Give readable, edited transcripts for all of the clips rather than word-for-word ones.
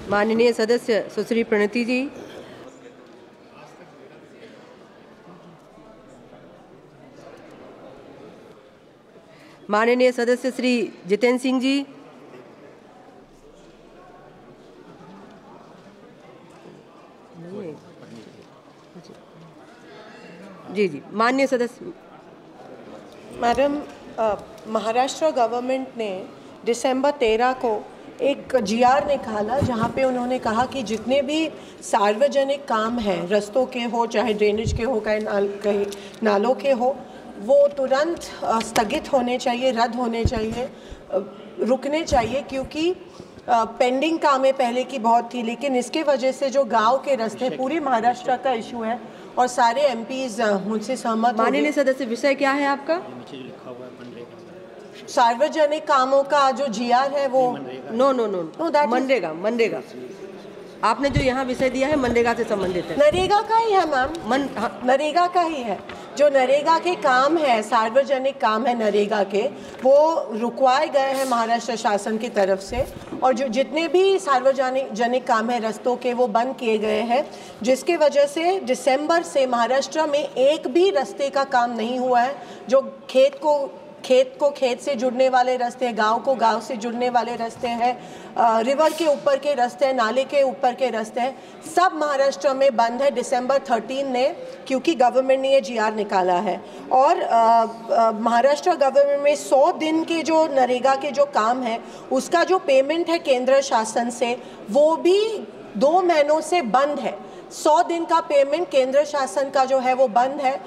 माननीय सदस्य सुश्री प्रणति जी, माननीय सदस्य श्री जितेंद्र सिंह जी, जी माननीय सदस्य। मैडम, महाराष्ट्र गवर्नमेंट ने दिसंबर 13 को एक जीआर निकाला जहां पे उन्होंने कहा कि जितने भी सार्वजनिक काम हैं, रस्तों के हो चाहे ड्रेनेज के हो कहीं नालों के हो, वो तुरंत स्थगित होने चाहिए, रद्द होने चाहिए, रुकने चाहिए, क्योंकि पेंडिंग कामें पहले की बहुत थी, लेकिन इसके वजह से जो गांव के रास्ते, पूरे महाराष्ट्र का इशू है और सारे एमपीज मुझसे सहमत। माननीय सदस्य, विषय क्या है आपका? सार्वजनिक कामों का जो जीआर है वो नो मनरेगा आपने जो यहाँ विषय दिया है मनरेगा से संबंधित है। नरेगा का ही है मैम, नरेगा का ही है। जो नरेगा के काम है, सार्वजनिक काम है नरेगा के, वो रुकवाए गए हैं महाराष्ट्र शासन की तरफ से, और जो जितने भी सार्वजनिक काम है रस्तों के, वो बंद किए गए हैं, जिसके वजह से दिसंबर से महाराष्ट्र में एक भी रास्ते का काम नहीं हुआ है। जो खेत को खेत से जुड़ने वाले रास्ते हैं, गांव को गांव से जुड़ने वाले रास्ते हैं, रिवर के ऊपर के रास्ते हैं, नाले के ऊपर के रास्ते हैं, सब महाराष्ट्र में बंद है दिसंबर 13 ने, क्योंकि गवर्नमेंट ने ये जीआर निकाला है। और महाराष्ट्र गवर्नमेंट में 100 दिन के जो नरेगा के जो काम है, उसका जो पेमेंट है केंद्र शासन से, वो भी 2 महीनों से बंद है। 100 दिन का पेमेंट केंद्र शासन का जो है वो बंद है।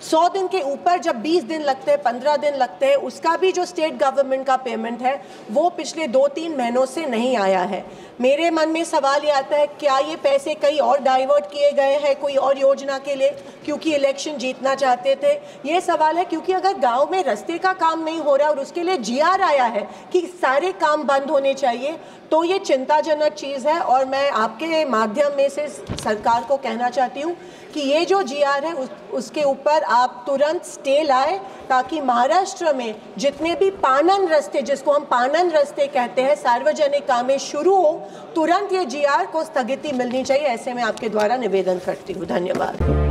100 दिन के ऊपर जब 20 दिन लगते हैं, 15 दिन लगते हैं, उसका भी जो स्टेट गवर्नमेंट का पेमेंट है वो पिछले 2-3 महीनों से नहीं आया है। मेरे मन में सवाल ये आता है, क्या ये पैसे कहीं और डाइवर्ट किए गए हैं कोई और योजना के लिए, क्योंकि इलेक्शन जीतना चाहते थे? ये सवाल है, क्योंकि अगर गांव में रास्ते का काम नहीं हो रहा है और उसके लिए जीआर आया है कि सारे काम बंद होने चाहिए, तो ये चिंताजनक चीज़ है। और मैं आपके माध्यम में से सरकार को कहना चाहती हूँ कि ये जो जीआर है उसके ऊपर आप तुरंत स्टे लाए, ताकि महाराष्ट्र में जितने भी पानन रास्ते, जिसको हम पानन रास्ते कहते हैं, सार्वजनिक कामें शुरू हो, तुरंत ये जीआर को स्थगिति मिलनी चाहिए। ऐसे में आपके द्वारा निवेदन करती हूँ। धन्यवाद।